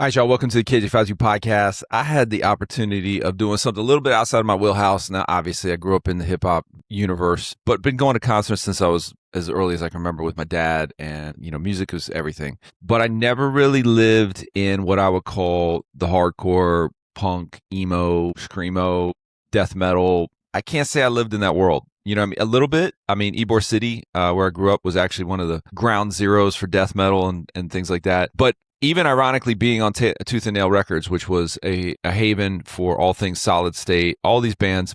All right, y'all. Welcome to the KJ52 podcast. I had the opportunity of doing something a little bit outside of my wheelhouse. Now, obviously, I grew up in the hip hop universe, but been going to concerts since I was as early as I can remember with my dad, and music was everything. But I never really lived in what I would call the hardcore punk, emo, screamo, death metal. I can't say I lived in that world. You know what I mean? A little bit. I mean, Ybor City, where I grew up, was actually one of the ground zeros for death metal and things like that. But even ironically, being on Tooth and Nail Records, which was a haven for all things Solid State, all these bands,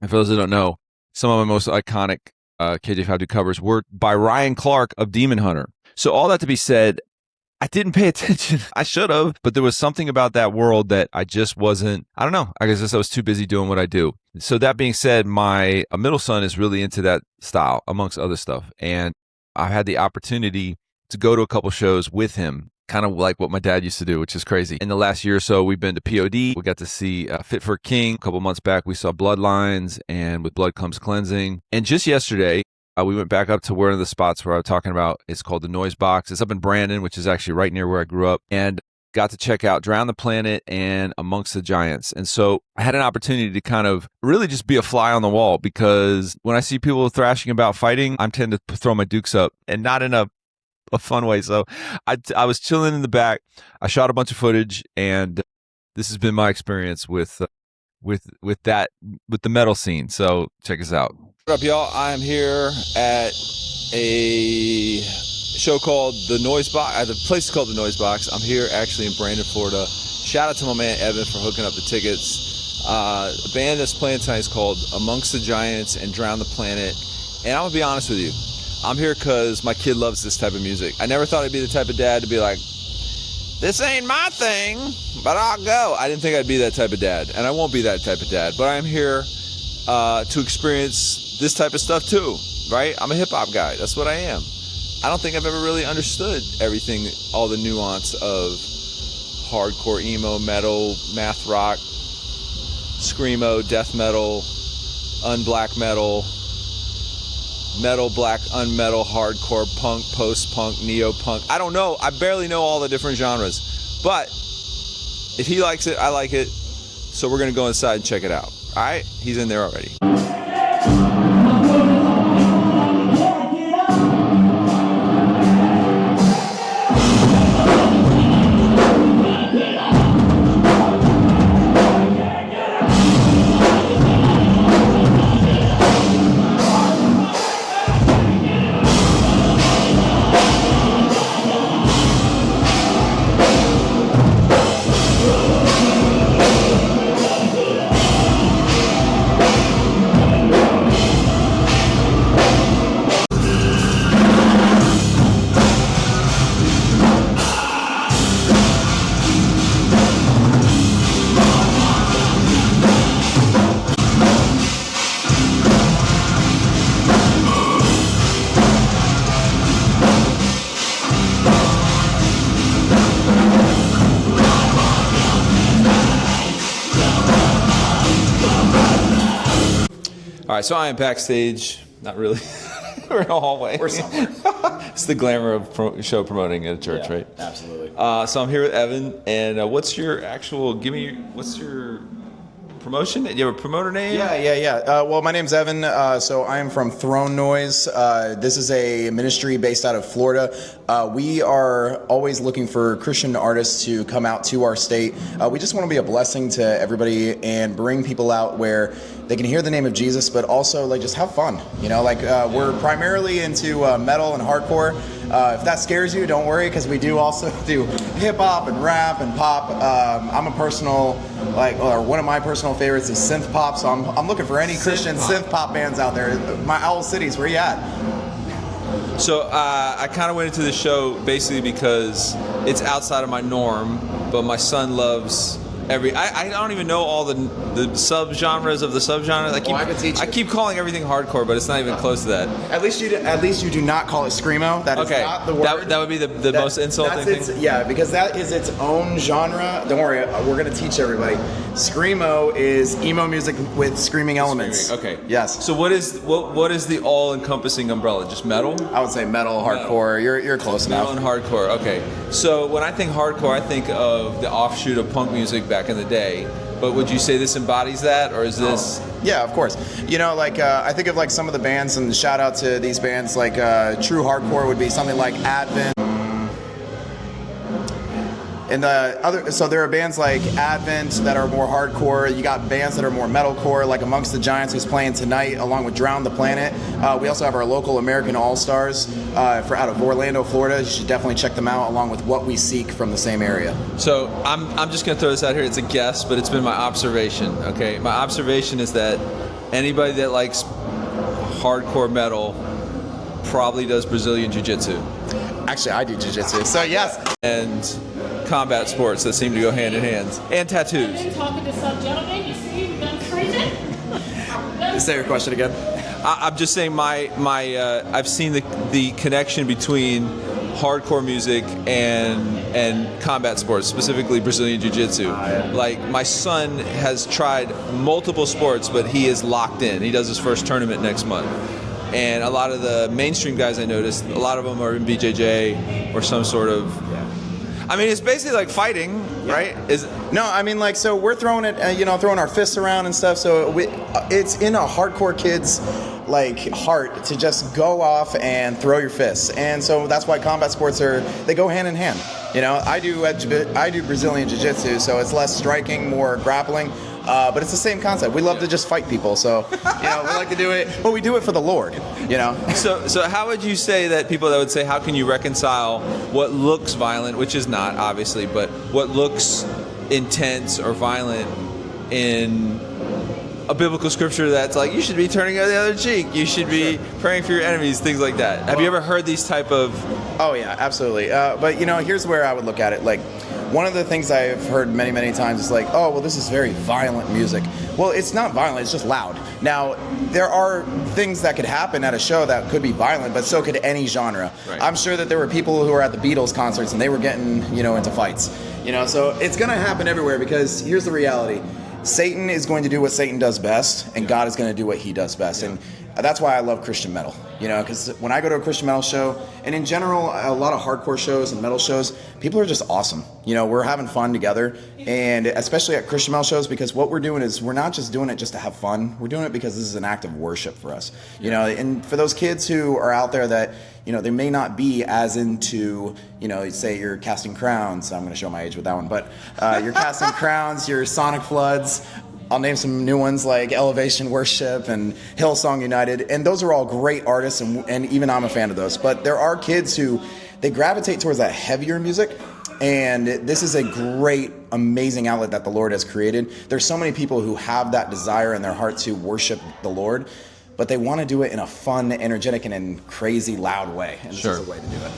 and for those that don't know, some of my most iconic KJ52 covers were by Ryan Clark of Demon Hunter. So all that to be said, I didn't pay attention. I should have, but there was something about that world that I just wasn't, I don't know. I guess I was too busy doing what I do. So that being said, my middle son is really into that style, amongst other stuff. And I've had the opportunity to go to a couple shows with him, kind of like what my dad used to do, which is crazy. In the last year or so, we've been to P.O.D. We got to see Fit for a King. A couple months back, we saw Bloodlines and With Blood Comes Cleansing. And just yesterday, we went back up to one of the spots where I was talking about. It's called the Noise Box. It's up in Brandon, which is actually right near where I grew up. And got to check out Drown the Planet and Amongst the Giants. And so I had an opportunity to kind of really just be a fly on the wall, because when I see people thrashing about fighting, I tend to throw my dukes up, and not in a fun way. So I was chilling in the back. I shot a bunch of footage, and this has been my experience with the metal scene. So check us out. What up, y'all? I'm here at a show called The Noise Box. The place is called The Noise Box. I'm here actually in Brandon, Florida. Shout out to my man Evan for hooking up the tickets. The band that's playing tonight is called Amongst the Giants and Drown the Planet. And I'm gonna be honest with you, I'm here because my kid loves this type of music. I never thought I'd be the type of dad to be like, this ain't my thing, but I'll go. I didn't think I'd be that type of dad, and I won't be that type of dad. But I'm here to experience this type of stuff too, right? I'm a hip-hop guy. That's what I am. I don't think I've ever really understood everything, all the nuance of hardcore emo, metal, math rock, screamo, death metal, unblack metal, metal, black, unmetal, hardcore, punk, post-punk, neo-punk. I don't know. I barely know all the different genres. But if he likes it, I like it. So we're going to go inside and check it out. All right? He's in there already. All right, so I am backstage. Not really. We're in a hallway. We're somewhere. It's the glamour of show promoting at a church, Yeah, right? Absolutely. So I'm here with Evan, and what's your promotion? Do you have a promoter name? Yeah. Well, my name's Evan. So I am from Throne Noise. This is a ministry based out of Florida. We are always looking for Christian artists to come out to our state. We just want to be a blessing to everybody and bring people out where they can hear the name of Jesus, but also like just have fun. We're primarily into metal and hardcore. If that scares you, don't worry, because we do also do hip hop and rap and pop. One of my personal favorites is synth pop. So I'm looking for any Christian synth pop bands out there. My Owl Cities, where you at? So I kind of went into the show basically because it's outside of my norm, but my son loves I don't even know all the subgenres of the subgenres. I could teach you. I keep calling everything hardcore, but it's not even close to that. At least you do not call it screamo. That is not the word. That would be the most insulting thing. Yeah, because that is its own genre. Don't worry, we're going to teach everybody. Screamo is emo music with screaming elements. Okay. Yes. So what is the all-encompassing umbrella? Just metal? I would say metal, hardcore. You're close enough. Metal and hardcore. Okay. So when I think hardcore, I think of the offshoot of punk music back in the day. But would you say this embodies that, or is this? Yeah, of course. I think of like some of the bands, and shout out to these bands. Like true hardcore would be something like Advent. And so there are bands like Advent that are more hardcore. You got bands that are more metalcore, like Amongst the Giants, who's playing tonight, along with Drown the Planet. We also have our local American All-Stars out of Orlando, Florida. You should definitely check them out, along with What We Seek from the same area. So I'm just going to throw this out here. It's a guess, but it's been my observation. Okay, my observation is that anybody that likes hardcore metal probably does Brazilian Jiu-Jitsu. Actually, I do Jiu-Jitsu, so yes. And combat sports that seem to go hand in hand, and tattoos. I've been talking to some gentlemen. You see, we've done treason. Say your question again. I'm just saying I've seen the connection between hardcore music and combat sports, specifically Brazilian Jiu-Jitsu. Like, my son has tried multiple sports, but he is locked in. He does his first tournament next month. And a lot of the mainstream guys I noticed, a lot of them are in BJJ or some sort of. I mean, it's basically like fighting, right? So we're throwing it, throwing our fists around and stuff. So it's in a hardcore kid's heart to just go off and throw your fists, and so that's why combat sports they go hand in hand. I do Brazilian Jiu-Jitsu, so it's less striking, more grappling. But it's the same concept. We love to just fight people, so we like to do it, but we do it for the Lord, So how would you say that people that would say, how can you reconcile what looks violent, which is not obviously, but what looks intense or violent in a biblical scripture that's like, you should be turning the other cheek, you should be praying for your enemies, things like that. Have you ever heard these type of? Oh yeah, absolutely. But here's where I would look at it. Like, one of the things I've heard many, many times is like, oh, well, this is very violent music. Well, it's not violent, it's just loud. Now, there are things that could happen at a show that could be violent, but so could any genre. Right. I'm sure that there were people who were at the Beatles concerts and they were getting, into fights. So it's going to happen everywhere, because here's the reality. Satan is going to do what Satan does best, and God is going to do what he does best. And that's why I love Christian metal, because when I go to a Christian metal show, and in general, a lot of hardcore shows and metal shows, people are just awesome. We're having fun together, and especially at Christian metal shows, because what we're doing is we're not just doing it just to have fun. We're doing it because this is an act of worship for us. And for those kids who are out there that, they may not be as into, say you're Casting Crowns. I'm going to show my age with that one, but you're Casting Crowns, you're Sonic Floods. I'll name some new ones like Elevation Worship and Hillsong United, and those are all great artists, and even I'm a fan of those. But there are kids who, they gravitate towards that heavier music, and this is a great, amazing outlet that the Lord has created. There's so many people who have that desire in their heart to worship the Lord, but they want to do it in a fun, energetic, and crazy, loud way, and this is a way to do it.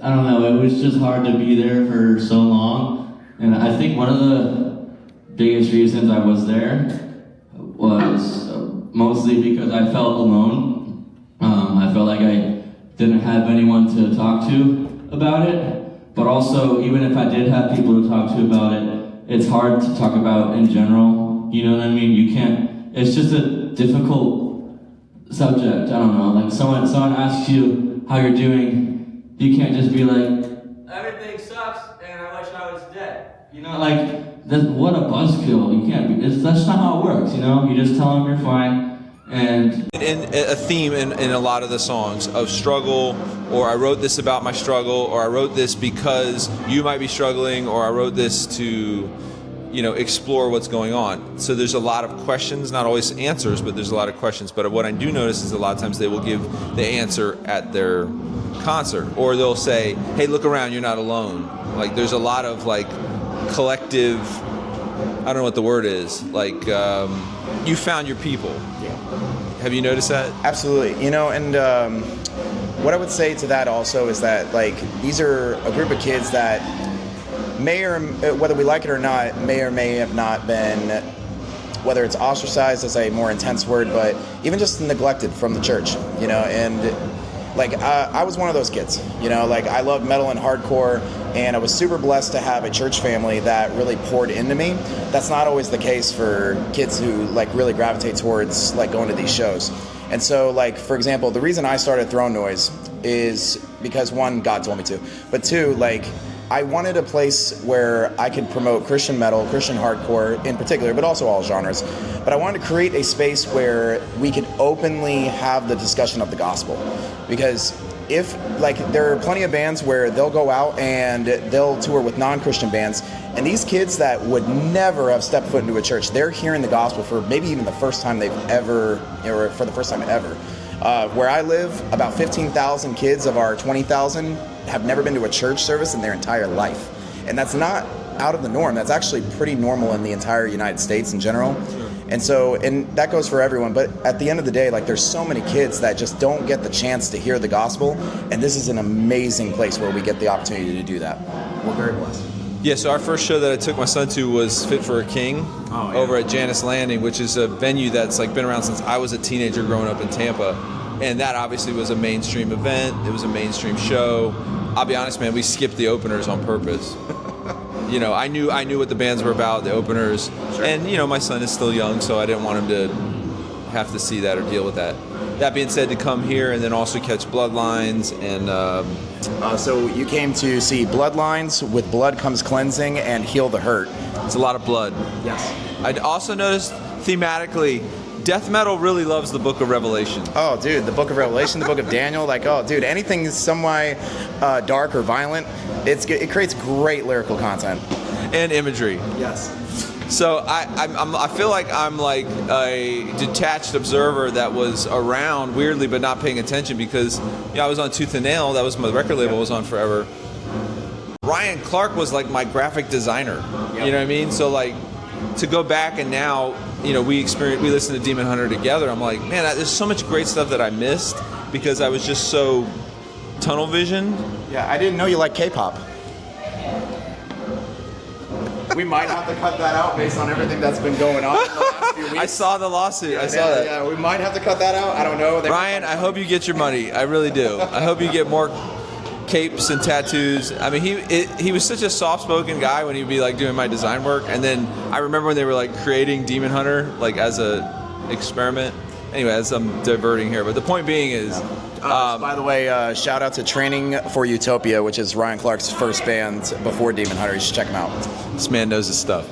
I don't know, it was just hard to be there for so long, and I think one of the biggest reasons I was there was mostly because I felt alone. I felt like I didn't have anyone to talk to about it, but also, even if I did have people to talk to about it, it's hard to talk about in general, you know what I mean? You can't, it's just a difficult subject, I don't know, like someone asks you how you're doing, you can't just be like, everything sucks and I wish I was dead. What a buzzkill. You can't be, that's not how it works, You just tell them you're fine. And a theme in a lot of the songs of struggle, or I wrote this about my struggle, or I wrote this because you might be struggling, or I wrote this to, explore what's going on. So there's a lot of questions, not always answers, but there's a lot of questions. But what I do notice is a lot of times they will give the answer at their concert, or they'll say, hey, look around, you're not alone. Like, there's a lot of collective, I don't know what the word is, like you found your people. Yeah. Have you noticed that? Absolutely. And what I would say to that also is that, like, these are a group of kids that may or, whether we like it or not, may or may have not been, whether it's ostracized is a more intense word, but even just neglected from the church, and like I was one of those kids, like I loved metal and hardcore, and I was super blessed to have a church family that really poured into me. That's not always the case for kids who like really gravitate towards like going to these shows. And so, like, for example, the reason I started Throne Noise is because, one, God told me to, but two, like, I wanted a place where I could promote Christian metal, Christian hardcore in particular, but also all genres. But I wanted to create a space where we could openly have the discussion of the gospel. Because if, like, there are plenty of bands where they'll go out and they'll tour with non-Christian bands, and these kids that would never have stepped foot into a church, they're hearing the gospel for maybe even the first time they've ever, or for the first time ever. Where I live, about 15,000 kids of our 20,000 have never been to a church service in their entire life. And that's not out of the norm. That's actually pretty normal in the entire United States in general. And so, and that goes for everyone. But at the end of the day, like, there's so many kids that just don't get the chance to hear the gospel. And this is an amazing place where we get the opportunity to do that. We're very blessed. Yeah, so our first show that I took my son to was Fit for a King over at Janus Landing, which is a venue that's like been around since I was a teenager growing up in Tampa. And that obviously was a mainstream event. It was a mainstream show. I'll be honest, man, we skipped the openers on purpose. I knew what the bands were about, the openers. Sure. And, my son is still young, so I didn't want him to have to see that or deal with that. That being said, to come here and then also catch Bloodlines and... So you came to see Bloodlines, With Blood Comes Cleansing, and Heal the Hurt. It's a lot of blood. Yes. I also noticed thematically, death metal really loves the Book of Revelation. Oh, dude, the Book of Revelation, the Book of Daniel, like, oh, dude, anything semi dark or violent, it creates great lyrical content. And imagery. Yes. So I feel like I'm like a detached observer that was around weirdly but not paying attention because I was on Tooth and Nail. That was my record label. I was on forever. Ryan Clark was like my graphic designer. Yep. You know what I mean? So like to go back and now we listened to Demon Hunter together. I'm like, man, there's so much great stuff that I missed because I was just so tunnel vision. Yeah, I didn't know you liked K-pop. We might have to cut that out based on everything that's been going on in the last few weeks. I saw the lawsuit. I saw that. Yeah, we might have to cut that out. I don't know. Ryan, I hope you get your money. I really do. I hope you get more capes and tattoos. I mean, he was such a soft-spoken guy when he'd be like doing my design work. And then I remember when they were like creating Demon Hunter like as a experiment. Anyway, as I'm diverting here, but the point being is. By the way, shout out to Training for Utopia, which is Ryan Clark's first band before Demon Hunter. You should check him out. This man knows his stuff.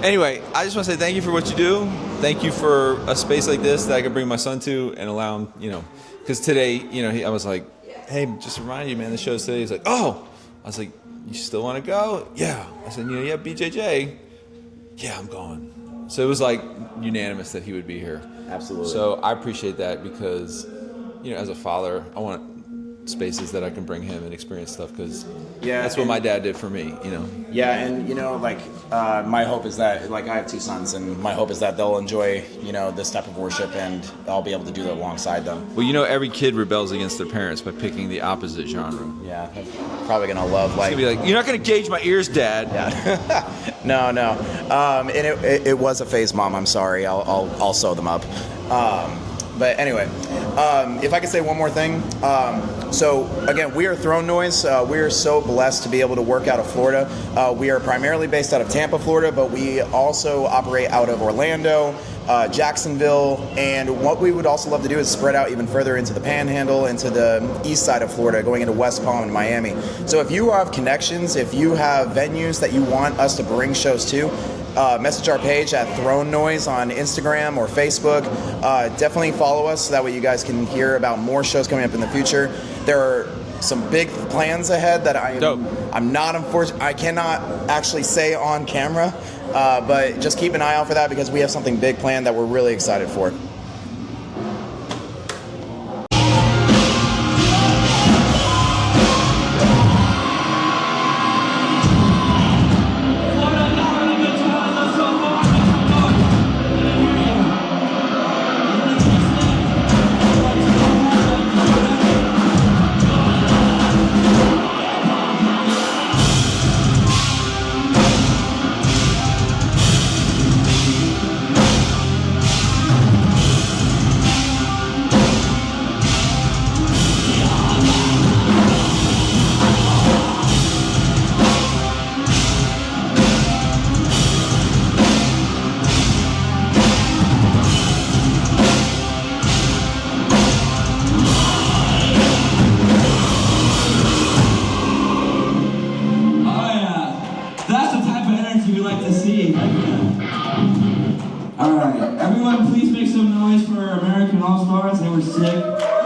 Anyway, I just want to say thank you for what you do. Thank you for a space like this that I can bring my son to and allow him, because today, I was like, hey, just to remind you, man, the show's today. He's like, oh. I was like, you still want to go? Yeah. I said, you have BJJ? Yeah, I'm going. So it was like unanimous that he would be here. Absolutely. So I appreciate that because, as a father, I want spaces that I can bring him and experience stuff because that's what my dad did for me, Yeah, and my hope is that, like, I have two sons, and my hope is that they'll enjoy, this type of worship, and I'll be able to do that alongside them. Well, every kid rebels against their parents by picking the opposite genre. Yeah, they're probably gonna love like. It's gonna be like, you're not gonna gauge my ears, Dad. Yeah. No. And it was a phase, Mom. I'm sorry. I'll sew them up. But anyway, if I could say one more thing. So again, we are Throne Noise. We are so blessed to be able to work out of Florida. We are primarily based out of Tampa, Florida, but we also operate out of Orlando, Jacksonville, and what we would also love to do is spread out even further into the Panhandle, into the east side of Florida, going into West Palm and Miami. So if you have connections, if you have venues that you want us to bring shows to, message our page at Throne Noise on Instagram or Facebook. Definitely follow us so that way you guys can hear about more shows coming up in the future. There are some big plans ahead that I cannot actually say on camera, but just keep an eye out for that because we have something big planned that we're really excited for. All right, everyone, please make some noise for our American All-Stars. They were sick.